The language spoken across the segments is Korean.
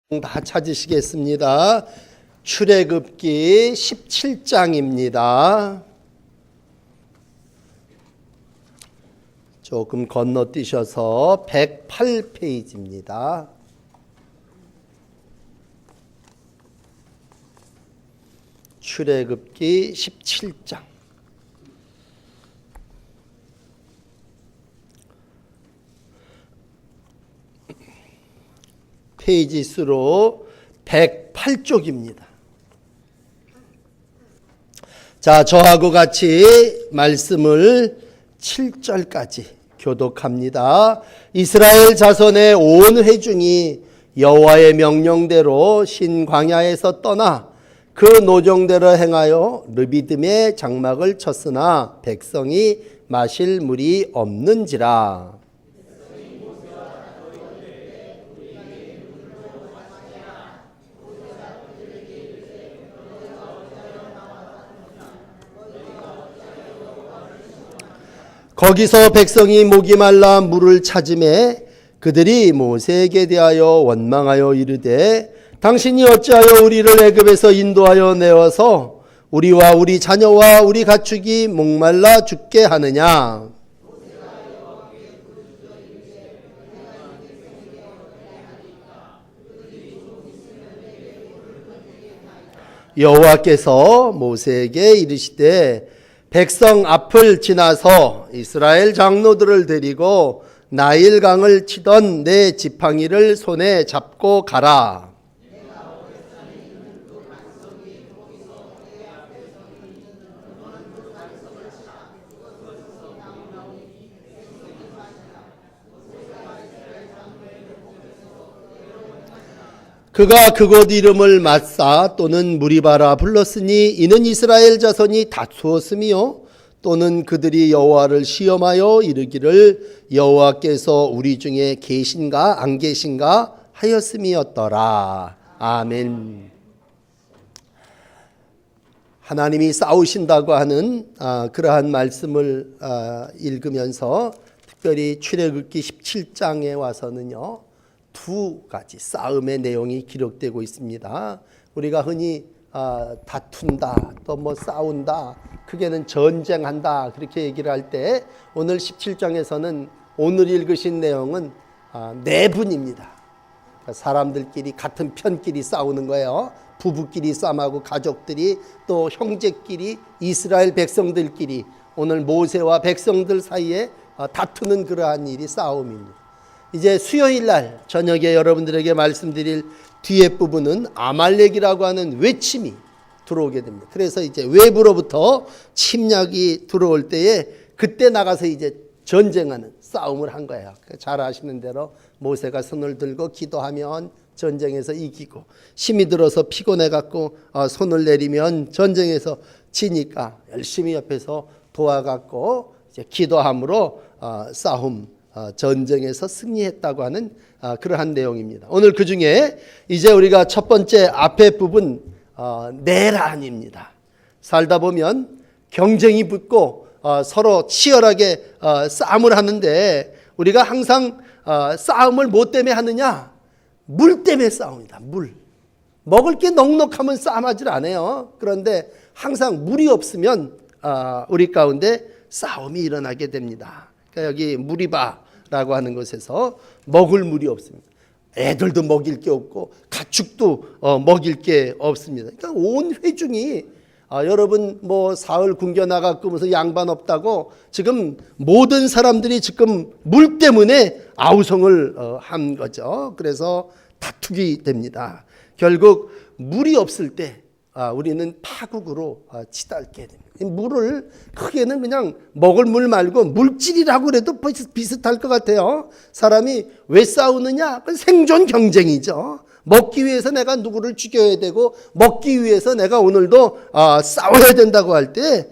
다 찾으시겠습니다. 출애굽기 17장입니다. 조금 건너뛰셔서 108페이지입니다. 출애굽기 17장. 페이지 수로 108쪽입니다. 자, 저하고 같이 말씀을 7절까지 교독합니다. 이스라엘 자손의 온 회중이 여호와의 명령대로 신광야에서 떠나 그 노정대로 행하여 르비딤의 장막을 쳤으나 백성이 마실 물이 없는지라. 거기서 백성이 목이 말라 물을 찾음에 그들이 모세에게 대하여 원망하여 이르되 당신이 어찌하여 우리를 애굽에서 인도하여 내어서 우리와 우리 자녀와 우리 가축이 목말라 죽게 하느냐. 여호와께서 모세에게 이르시되 백성 앞을 지나서 이스라엘 장로들을 데리고 나일강을 치던 내 지팡이를 손에 잡고 가라. 그가 그곳 이름을 마사 또는 무리바라 불렀으니 이는 이스라엘 자손이 다투었으며 또는 그들이 여호와를 시험하여 이르기를 여호와께서 우리 중에 계신가 안 계신가 하였음이었더라. 아멘. 하나님이 싸우신다고 하는 그러한 말씀을 읽으면서 특별히 출애굽기 17장에 와서는요, 두 가지 싸움의 내용이 기록되고 있습니다. 우리가 흔히 다툰다, 또 뭐 싸운다, 크게는 전쟁한다 그렇게 얘기를 할 때 오늘 17장에서는 오늘 읽으신 내용은 내분입니다. 사람들끼리 같은 편끼리 싸우는 거예요. 부부끼리 싸움하고 가족들이 또 형제끼리 이스라엘 백성들끼리 오늘 모세와 백성들 사이에 다투는 그러한 일이 싸움입니다. 이제 수요일 날 저녁에 여러분들에게 말씀드릴 뒤에 부분은 아말렉이라고 하는 외침이 들어오게 됩니다. 그래서 이제 외부로부터 침략이 들어올 때에 그때 나가서 이제 전쟁하는 싸움을 한 거예요. 잘 아시는 대로 모세가 손을 들고 기도하면 전쟁에서 이기고 힘이 들어서 피곤해 갖고 손을 내리면 전쟁에서 지니까 열심히 옆에서 도와갖고 이제 기도함으로 싸움 전쟁에서 승리했다고 하는 그러한 내용입니다. 오늘 그 중에 이제 우리가 첫 번째 앞에 부분 내란입니다. 살다 보면 경쟁이 붙고 서로 치열하게 싸움을 하는데 우리가 항상 싸움을 뭐 때문에 하느냐? 물 때문에 싸웁니다. 물. 먹을 게 넉넉하면 싸움하질 않아요. 그런데 항상 물이 없으면 우리 가운데 싸움이 일어나게 됩니다. 그러니까 여기 무리바라고 하는 곳에서 먹을 물이 없습니다. 애들도 먹일 게 없고 가축도 먹일 게 없습니다. 그러니까 온 회중이 여러분 뭐 사흘 굶겨 나가고 무슨 양반 없다고 지금 모든 사람들이 지금 물 때문에 아우성을 한 거죠. 그래서 다투게 됩니다. 결국 물이 없을 때 우리는 파국으로 치닫게 됩니다. 물을 크게는 그냥 먹을 물 말고 물질이라고 해도 비슷할 것 같아요. 사람이 왜 싸우느냐? 생존 경쟁이죠. 먹기 위해서 내가 누구를 죽여야 되고 먹기 위해서 내가 오늘도 싸워야 된다고 할 때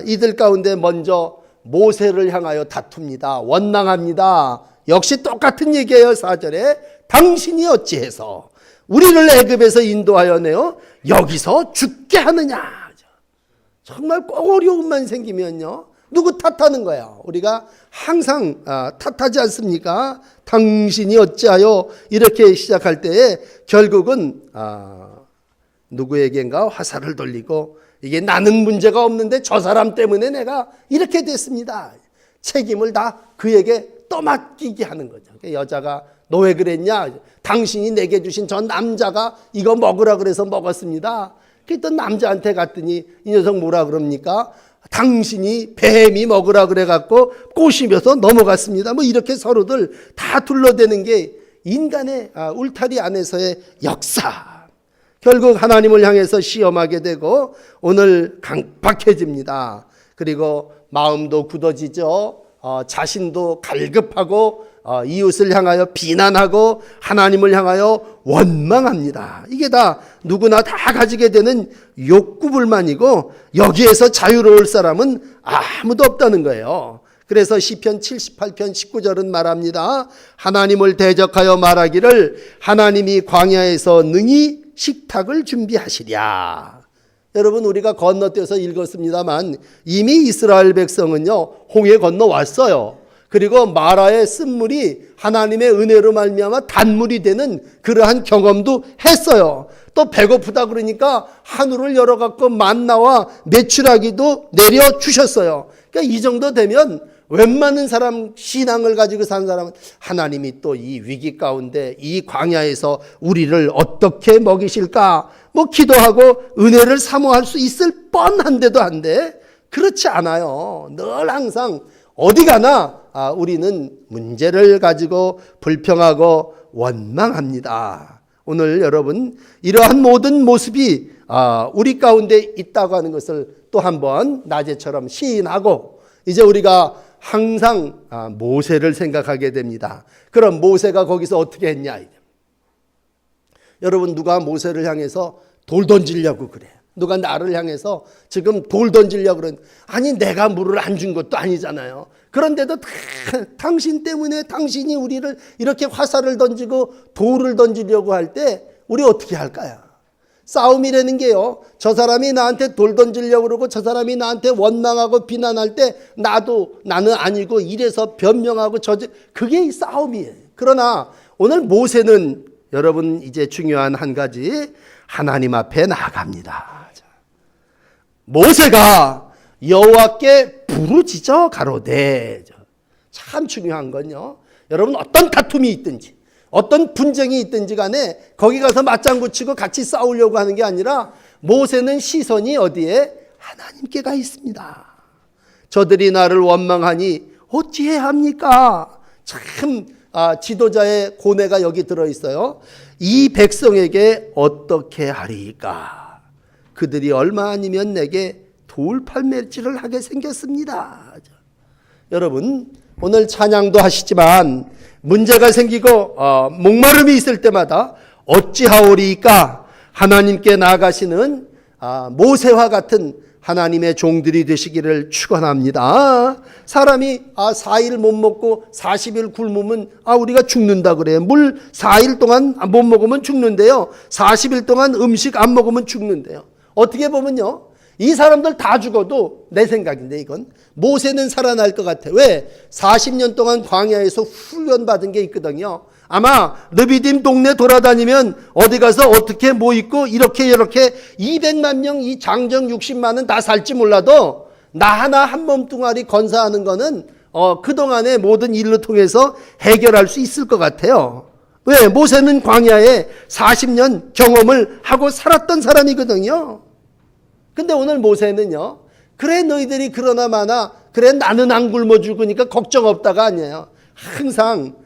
이들 가운데 먼저 모세를 향하여 다툽니다. 원망합니다. 역시 똑같은 얘기예요. 4절에 당신이 어찌해서 우리를 애굽에서 인도하여 내어 여기서 죽게 하느냐. 정말 꼭 어려움만 생기면요 누구 탓하는 거야? 우리가 항상 탓하지 않습니까? 당신이 어찌하여 이렇게 시작할 때에 결국은 누구에겐가 화살을 돌리고 이게 나는 문제가 없는데 저 사람 때문에 내가 이렇게 됐습니다. 책임을 다 그에게 떠맡기게 하는 거죠. 여자가 너 왜 그랬냐? 당신이 내게 주신 저 남자가 이거 먹으라 그래서 먹었습니다. 그랬더니 남자한테 갔더니 이 녀석 뭐라 그럽니까? 당신이 뱀이 먹으라 그래갖고 꼬시면서 넘어갔습니다. 뭐 이렇게 서로들 다 둘러대는 게 인간의 울타리 안에서의 역사. 결국 하나님을 향해서 시험하게 되고 오늘 강박해집니다. 그리고 마음도 굳어지죠. 자신도 갈급하고 이웃을 향하여 비난하고 하나님을 향하여 원망합니다. 이게 다 누구나 다 가지게 되는 욕구불만이고 여기에서 자유로울 사람은 아무도 없다는 거예요. 그래서 시편 78편 19절은 말합니다. 하나님을 대적하여 말하기를 하나님이 광야에서 능히 식탁을 준비하시랴. 여러분 우리가 건너뛰어서 읽었습니다만 이미 이스라엘 백성은요 홍해 건너왔어요. 그리고 마라의 쓴물이 하나님의 은혜로 말미암아 단물이 되는 그러한 경험도 했어요. 또 배고프다 그러니까 하늘을 열어갖고 만나와 메추라기도 내려주셨어요. 그러니까 이 정도 되면 웬만한 사람 신앙을 가지고 사는 사람은 하나님이 또 이 위기 가운데 이 광야에서 우리를 어떻게 먹이실까 뭐 기도하고 은혜를 사모할 수 있을 뻔한데도 한데 그렇지 않아요. 늘 항상 어디 가나 우리는 문제를 가지고 불평하고 원망합니다. 오늘 여러분 이러한 모든 모습이 우리 가운데 있다고 하는 것을 또 한번 낮에처럼 시인하고 이제 우리가 항상 모세를 생각하게 됩니다. 그럼 모세가 거기서 어떻게 했냐? 여러분 누가 모세를 향해서 돌 던지려고 그래? 누가 나를 향해서 지금 돌 던지려고 그러는 아니 내가 물을 안 준 것도 아니잖아요. 그런데도 당신 때문에 당신이 우리를 이렇게 화살을 던지고 돌을 던지려고 할 때 우리 어떻게 할까요? 싸움이라는 게요. 저 사람이 나한테 돌 던지려고 그러고 저 사람이 나한테 원망하고 비난할 때 나는 아니고 이래서 변명하고 그게 싸움이에요. 그러나 오늘 모세는 여러분 이제 중요한 한 가지 하나님 앞에 나아갑니다. 모세가 여호와께 부르짖어 가로되 참 중요한 건요. 여러분 어떤 다툼이 있든지 어떤 분쟁이 있든지 간에 거기 가서 맞장구 치고 같이 싸우려고 하는 게 아니라 모세는 시선이 어디에? 하나님께 가 있습니다. 저들이 나를 원망하니 어찌해야 합니까? 참 지도자의 고뇌가 여기 들어있어요. 이 백성에게 어떻게 하리까? 그들이 얼마 아니면 내게 돌팔매질을 하게 생겼습니다. 여러분 오늘 찬양도 하시지만 문제가 생기고 목마름이 있을 때마다 어찌하오리까? 하나님께 나아가시는 모세와 같은 하나님의 종들이 되시기를 축원합니다. 사람이 4일 못 먹고 40일 굶으면 우리가 죽는다 그래요. 물 4일 동안 못 먹으면 죽는데요. 40일 동안 음식 안 먹으면 죽는데요. 어떻게 보면요. 이 사람들 다 죽어도 내 생각인데 이건 모세는 살아날 것 같아. 왜? 40년 동안 광야에서 훈련받은 게 있거든요. 아마 르비딤 동네 돌아다니면 어디 가서 어떻게 뭐 있고 이렇게 200만 명 이 장정 60만은 다 살지 몰라도 나 하나 한 몸뚱아리 건사하는 거는 그동안의 모든 일로 통해서 해결할 수 있을 것 같아요. 왜? 모세는 광야에 40년 경험을 하고 살았던 사람이거든요. 근데 오늘 모세는요. 그래 너희들이 그러나 마나 그래 나는 안 굶어 죽으니까 걱정 없다가 아니에요. 항상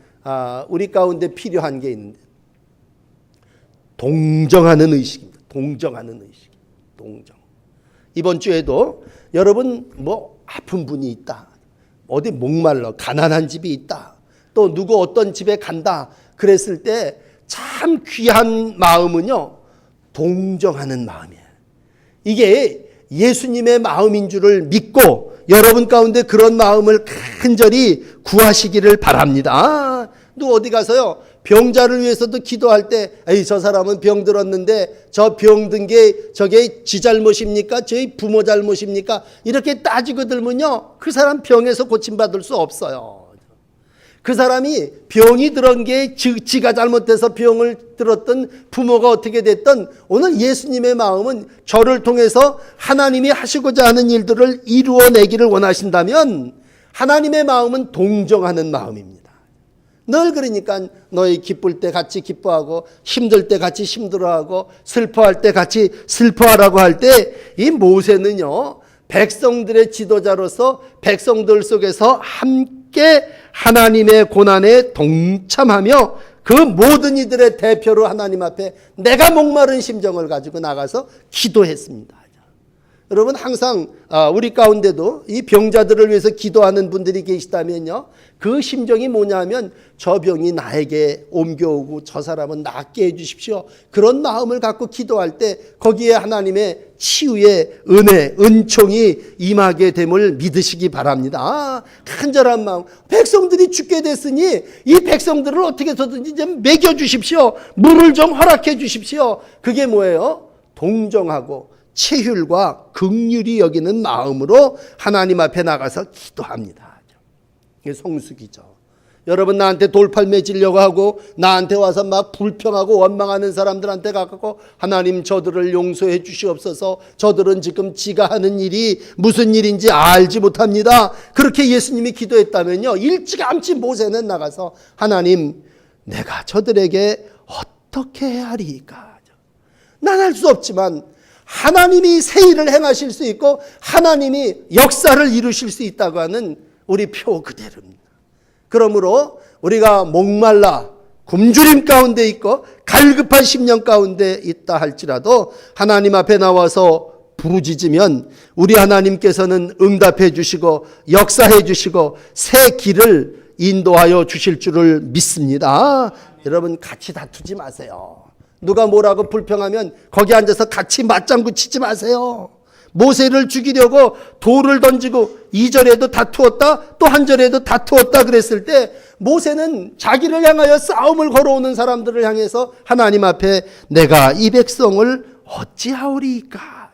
우리 가운데 필요한 게 있는데 동정하는 의식입니다. 동정하는 의식. 동정. 이번 주에도 여러분 뭐 아픈 분이 있다. 어디 목말라 가난한 집이 있다. 또 누구 어떤 집에 간다. 그랬을 때 참 귀한 마음은요. 동정하는 마음이에요. 이게 예수님의 마음인 줄을 믿고 여러분 가운데 그런 마음을 간절히 구하시기를 바랍니다. 또 어디 가서요 병자를 위해서도 기도할 때 에이 저 사람은 병 들었는데 저 병 든 게 저게 지 잘못입니까? 저희 부모 잘못입니까? 이렇게 따지고 들면요 그 사람 병에서 고침받을 수 없어요. 그 사람이 병이 들은 게 지가 잘못돼서 병을 들었던 부모가 어떻게 됐든 오늘 예수님의 마음은 저를 통해서 하나님이 하시고자 하는 일들을 이루어내기를 원하신다면 하나님의 마음은 동정하는 마음입니다. 늘 그러니까 너희 기쁠 때 같이 기뻐하고 힘들 때 같이 힘들어하고 슬퍼할 때 같이 슬퍼하라고 할 때 이 모세는요 백성들의 지도자로서 백성들 속에서 함께 하나님의 고난에 동참하며 그 모든 이들의 대표로 하나님 앞에 내가 목마른 심정을 가지고 나가서 기도했습니다. 여러분 항상 우리 가운데도 이 병자들을 위해서 기도하는 분들이 계시다면요 그 심정이 뭐냐면 저 병이 나에게 옮겨오고 저 사람은 낫게 해주십시오. 그런 마음을 갖고 기도할 때 거기에 하나님의 치유의 은혜, 은총이 임하게 됨을 믿으시기 바랍니다. 간절한 마음, 백성들이 죽게 됐으니 이 백성들을 어떻게 해서든지 좀 먹여주십시오. 물을 좀 허락해 주십시오. 그게 뭐예요? 동정하고 체휼과 긍휼히 여기는 마음으로 하나님 앞에 나가서 기도합니다. 이게 성숙이죠. 여러분 나한테 돌팔 맺으려고 하고 나한테 와서 막 불평하고 원망하는 사람들한테 가고 하나님 저들을 용서해 주시옵소서. 저들은 지금 지가 하는 일이 무슨 일인지 알지 못합니다. 그렇게 예수님이 기도했다면요 일찌감치 모세는 나가서 하나님 내가 저들에게 어떻게 해야 하리까? 난 할 수 없지만 하나님이 새 일을 행하실 수 있고 하나님이 역사를 이루실 수 있다고 하는 우리 표 그대로입니다. 그러므로 우리가 목말라 굶주림 가운데 있고 갈급한 심령 가운데 있다 할지라도 하나님 앞에 나와서 부르짖으면 우리 하나님께서는 응답해 주시고 역사해 주시고 새 길을 인도하여 주실 줄을 믿습니다. 여러분 같이 다투지 마세요. 누가 뭐라고 불평하면 거기 앉아서 같이 맞장구 치지 마세요. 모세를 죽이려고 돌을 던지고 2절에도 다투었다 또 한 절에도 다투었다 그랬을 때 모세는 자기를 향하여 싸움을 걸어오는 사람들을 향해서 하나님 앞에 내가 이 백성을 어찌하오리까?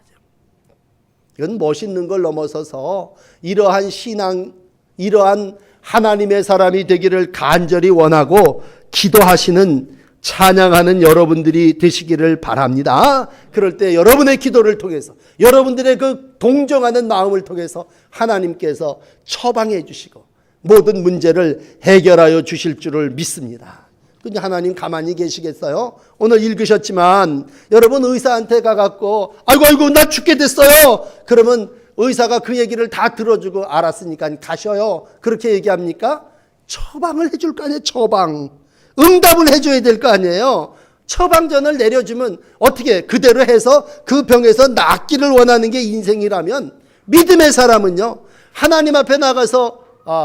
이건 멋있는 걸 넘어서서 이러한 신앙, 이러한 하나님의 사람이 되기를 간절히 원하고 기도하시는 찬양하는 여러분들이 되시기를 바랍니다. 그럴 때 여러분의 기도를 통해서 여러분들의 그 동정하는 마음을 통해서 하나님께서 처방해 주시고 모든 문제를 해결하여 주실 줄을 믿습니다. 근데 하나님 가만히 계시겠어요? 오늘 읽으셨지만 여러분 의사한테 가갖고 아이고 나 죽게 됐어요. 그러면 의사가 그 얘기를 다 들어주고 알았으니까 가셔요. 그렇게 얘기합니까? 처방을 해줄 거 아니에요. 처방. 응답을 해줘야 될 거 아니에요. 처방전을 내려주면 어떻게 그대로 해서 그 병에서 낫기를 원하는 게 인생이라면 믿음의 사람은요 하나님 앞에 나가서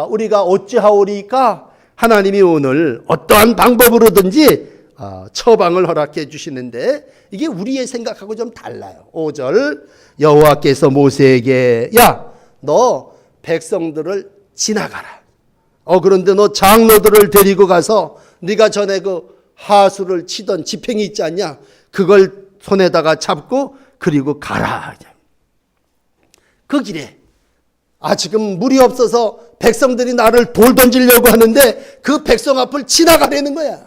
우리가 어찌하오리까? 하나님이 오늘 어떠한 방법으로든지 처방을 허락해 주시는데 이게 우리의 생각하고 좀 달라요. 5절 여호와께서 모세에게 야 너 백성들을 지나가라. 그런데 너 장로들을 데리고 가서 네가 전에 그 하수를 치던 지팽이 있지 않냐? 그걸 손에다가 잡고 그리고 가라. 그 길에 지금 물이 없어서 백성들이 나를 돌 던지려고 하는데 그 백성 앞을 지나가라는 거야.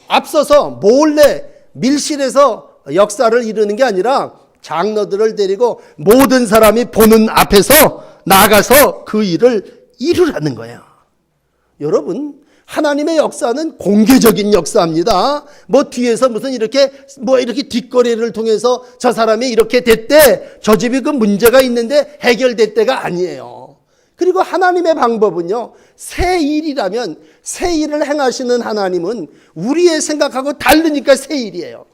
앞서서 몰래 밀실에서 역사를 이루는 게 아니라 장로들을 데리고 모든 사람이 보는 앞에서 나가서 그 일을 이루라는 거야. 여러분 하나님의 역사는 공개적인 역사입니다. 뒤에서 무슨 이렇게 뒷거리를 통해서 저 사람이 이렇게 됐대, 저 집이 그 문제가 있는데 해결됐대가 아니에요. 그리고 하나님의 방법은요, 새 일이라면 새 일을 행하시는 하나님은 우리의 생각하고 다르니까 새 일이에요.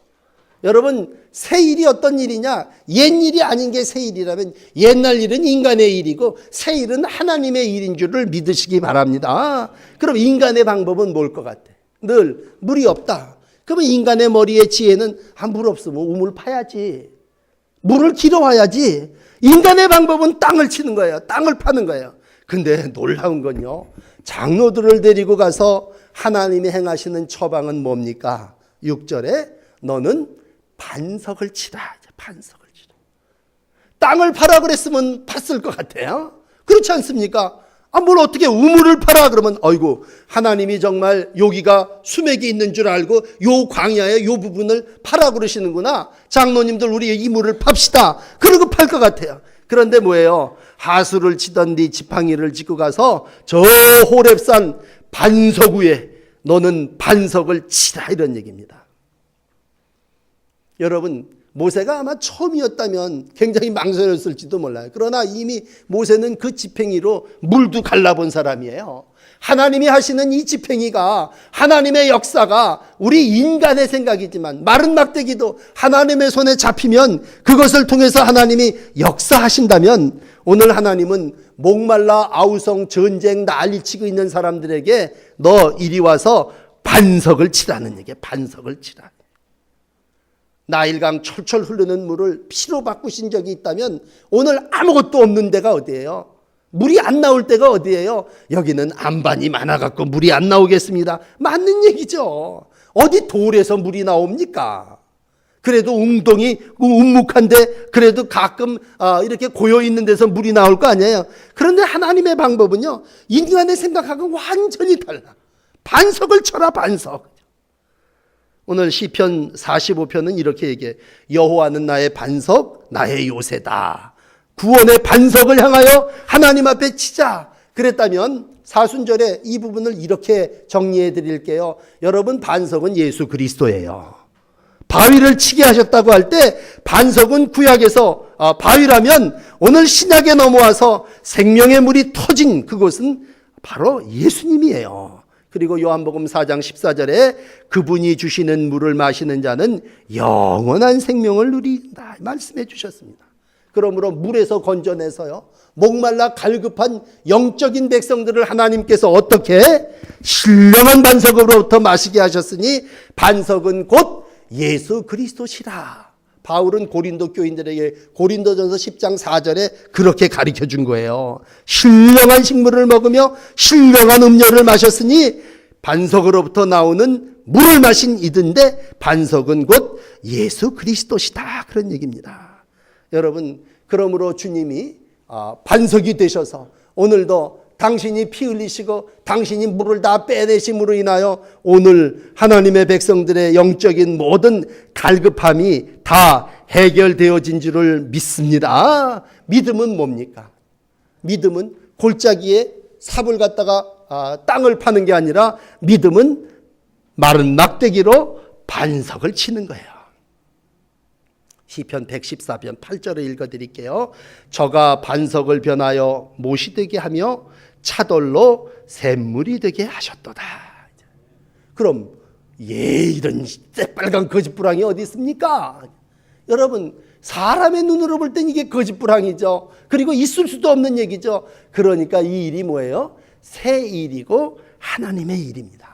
여러분 새 일이 어떤 일이냐? 옛 일이 아닌 게 새 일이라면 옛날 일은 인간의 일이고 새 일은 하나님의 일인 줄을 믿으시기 바랍니다. 그럼 인간의 방법은 뭘 것 같아? 늘 물이 없다. 그러면 인간의 머리의 지혜는 물 없으면 우물 파야지. 물을 길어와야지. 인간의 방법은 땅을 치는 거예요. 땅을 파는 거예요. 근데 놀라운 건요, 장로들을 데리고 가서 하나님이 행하시는 처방은 뭡니까? 6절에 너는 반석을 치라. 반석을 치라. 땅을 파라 그랬으면 팠을 것 같아요. 그렇지 않습니까? 뭘 어떻게 우물을 파라 그러면 어이구 하나님이 정말 여기가 수맥이 있는 줄 알고 요 광야의 요 부분을 파라 그러시는구나. 장로님들 우리 이 물을 팝시다. 그러고 팔 것 같아요. 그런데 뭐예요? 하수를 치던 네 지팡이를 짚고 가서 저 호렙산 반석 위에 너는 반석을 치라 이런 얘기입니다. 여러분 모세가 아마 처음이었다면 굉장히 망설였을지도 몰라요. 그러나 이미 모세는 그 지팡이로 물도 갈라본 사람이에요. 하나님이 하시는 이 지팡이가 하나님의 역사가 우리 인간의 생각이지만 마른 막대기도 하나님의 손에 잡히면 그것을 통해서 하나님이 역사하신다면 오늘 하나님은 목말라 아우성 전쟁 난리치고 있는 사람들에게 너 이리 와서 반석을 치라는 얘기예요. 반석을 치라. 나일강 철철 흐르는 물을 피로 바꾸신 적이 있다면 오늘 아무것도 없는 데가 어디예요? 물이 안 나올 때가 어디예요? 여기는 안반이 많아갖고 물이 안 나오겠습니다. 맞는 얘기죠. 어디 돌에서 물이 나옵니까? 그래도 웅덩이 움묵한데 그래도 가끔 이렇게 고여있는 데서 물이 나올 거 아니에요. 그런데 하나님의 방법은요 인간의 생각하고 완전히 달라. 반석을 쳐라 반석. 오늘 시편 45편은 이렇게 얘기해. 여호와는 나의 반석 나의 요새다. 구원의 반석을 향하여 하나님 앞에 치자. 그랬다면 사순절에 이 부분을 이렇게 정리해 드릴게요. 여러분 반석은 예수 그리스도예요. 바위를 치게 하셨다고 할 때 반석은 구약에서 바위라면 오늘 신약에 넘어와서 생명의 물이 터진 그곳은 바로 예수님이에요. 그리고 요한복음 4장 14절에 그분이 주시는 물을 마시는 자는 영원한 생명을 누린다 말씀해 주셨습니다. 그러므로 물에서 건져내서요 목말라 갈급한 영적인 백성들을 하나님께서 어떻게 신령한 반석으로부터 마시게 하셨으니 반석은 곧 예수 그리스도시라. 바울은 고린도 교인들에게 고린도전서 10장 4절에 그렇게 가르쳐 준 거예요. 신령한 식물을 먹으며 신령한 음료를 마셨으니 반석으로부터 나오는 물을 마신 이든데 반석은 곧 예수 그리스도시다. 그런 얘기입니다. 여러분 그러므로 주님이 반석이 되셔서 오늘도 당신이 피 흘리시고 당신이 물을 다 빼내심으로 인하여 오늘 하나님의 백성들의 영적인 모든 갈급함이 다 해결되어진 줄을 믿습니다. 믿음은 뭡니까? 믿음은 골짜기에 삽을 갖다가 땅을 파는 게 아니라 믿음은 마른 막대기로 반석을 치는 거예요. 시편 114편 8절을 읽어드릴게요. 저가 반석을 변하여 못이 되게 하며 차돌로 샘물이 되게 하셨도다. 그럼 이런 새빨간 거짓부랑이 어디 있습니까? 여러분 사람의 눈으로 볼 땐 이게 거짓부랑이죠. 그리고 있을 수도 없는 얘기죠. 그러니까 이 일이 뭐예요? 새 일이고 하나님의 일입니다.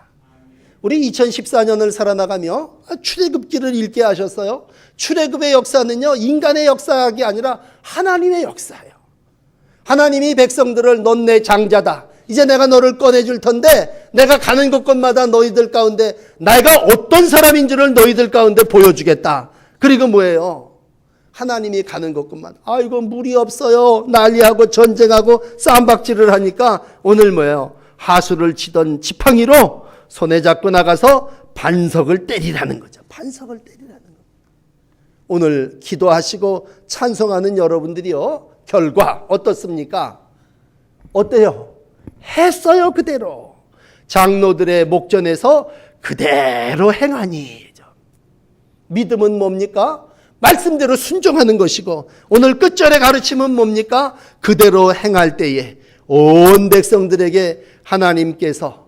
우리 2014년을 살아나가며 출애굽기를 읽게 하셨어요. 출애굽의 역사는요 인간의 역사가 아니라 하나님의 역사예요. 하나님이 백성들을 넌 내 장자다. 이제 내가 너를 꺼내줄 텐데 내가 가는 곳곳마다 너희들 가운데 내가 어떤 사람인 줄을 너희들 가운데 보여주겠다. 그리고 뭐예요? 하나님이 가는 곳곳마다 아이고 물이 없어요. 난리하고 전쟁하고 쌈박질을 하니까 오늘 뭐예요? 하수를 치던 지팡이로 손에 잡고 나가서 반석을 때리라는 거죠. 반석을 때리라는 거죠. 오늘 기도하시고 찬송하는 여러분들이요. 결과 어떻습니까? 어때요? 했어요 그대로. 장로들의 목전에서 그대로 행하니. 믿음은 뭡니까? 말씀대로 순종하는 것이고 오늘 끝절의 가르침은 뭡니까? 그대로 행할 때에 온 백성들에게 하나님께서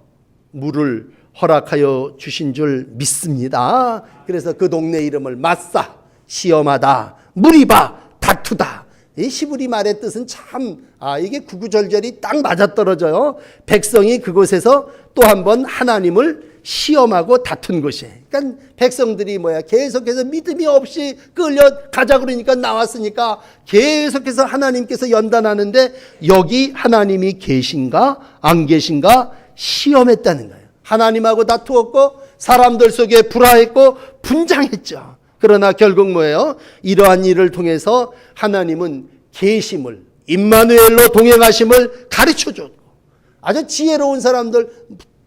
물을 허락하여 주신 줄 믿습니다. 그래서 그 동네 이름을 마사, 시험하다, 무리바, 다투다. 이 히브리 말의 뜻은 참 이게 구구절절이 딱 맞아떨어져요. 백성이 그곳에서 또 한 번 하나님을 시험하고 다툰 것이에요. 그러니까 백성들이 계속해서 믿음이 없이 끌려가자 그러니까 나왔으니까 계속해서 하나님께서 연단하는데 여기 하나님이 계신가 안 계신가 시험했다는 거예요. 하나님하고 다투었고 사람들 속에 불화했고 분장했죠. 그러나 결국 뭐예요? 이러한 일을 통해서 하나님은 계심을, 임마누엘로 동행하심을 가르쳐줬고, 아주 지혜로운 사람들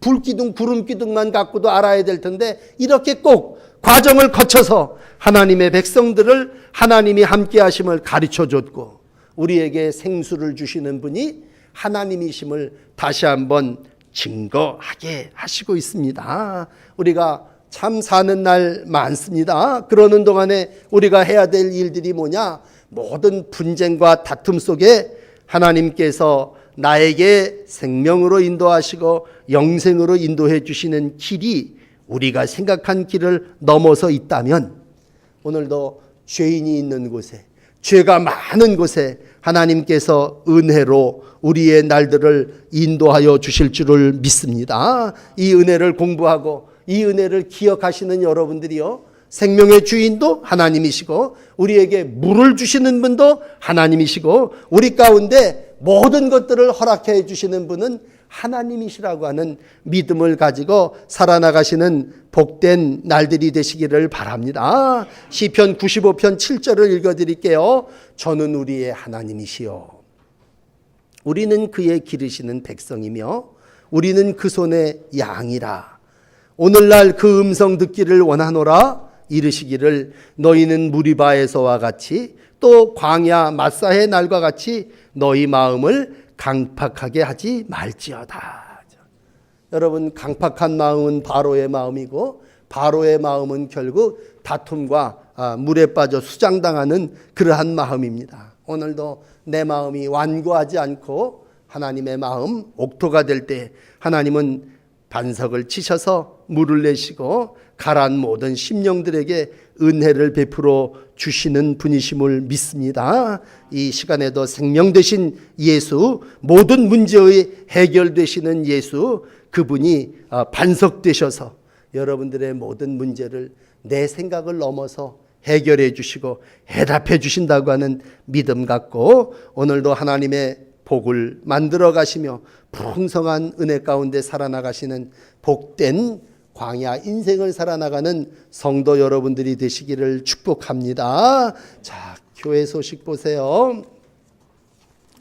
불기둥 구름기둥만 갖고도 알아야 될 텐데 이렇게 꼭 과정을 거쳐서 하나님의 백성들을 하나님이 함께 하심을 가르쳐줬고, 우리에게 생수를 주시는 분이 하나님이심을 다시 한번 증거하게 하시고 있습니다. 우리가 참 사는 날 많습니다. 그러는 동안에 우리가 해야 될 일들이 뭐냐? 모든 분쟁과 다툼 속에 하나님께서 나에게 생명으로 인도하시고 영생으로 인도해 주시는 길이 우리가 생각한 길을 넘어서 있다면, 오늘도 죄인이 있는 곳에, 죄가 많은 곳에 하나님께서 은혜로 우리의 날들을 인도하여 주실 줄을 믿습니다. 이 은혜를 공부하고 이 은혜를 기억하시는 여러분들이요, 생명의 주인도 하나님이시고 우리에게 물을 주시는 분도 하나님이시고 우리 가운데 모든 것들을 허락해 주시는 분은 하나님이시라고 하는 믿음을 가지고 살아나가시는 복된 날들이 되시기를 바랍니다. 시편 95편 7절을 읽어드릴게요. 저는 우리의 하나님이시요, 우리는 그의 기르시는 백성이며 우리는 그 손의 양이라. 오늘날 그 음성 듣기를 원하노라. 이르시기를 너희는 무리바에서와 같이 또 광야 마사의 날과 같이 너희 마음을 강팍하게 하지 말지어다. 여러분, 강팍한 마음은 바로의 마음이고 바로의 마음은 결국 다툼과 물에 빠져 수장당하는 그러한 마음입니다. 오늘도 내 마음이 완고하지 않고 하나님의 마음 옥토가 될 때 하나님은 반석을 치셔서 물을 내시고 가라앉은 모든 심령들에게 은혜를 베풀어 주시는 분이심을 믿습니다. 이 시간에도 생명 되신 예수, 모든 문제의 해결되시는 예수, 그분이 반석 되셔서 여러분들의 모든 문제를 내 생각을 넘어서 해결해 주시고 해답해 주신다고 하는 믿음 갖고 오늘도 하나님의 복을 만들어 가시며 풍성한 은혜 가운데 살아나가시는 복된 광야 인생을 살아나가는 성도 여러분들이 되시기를 축복합니다. 자, 교회 소식 보세요.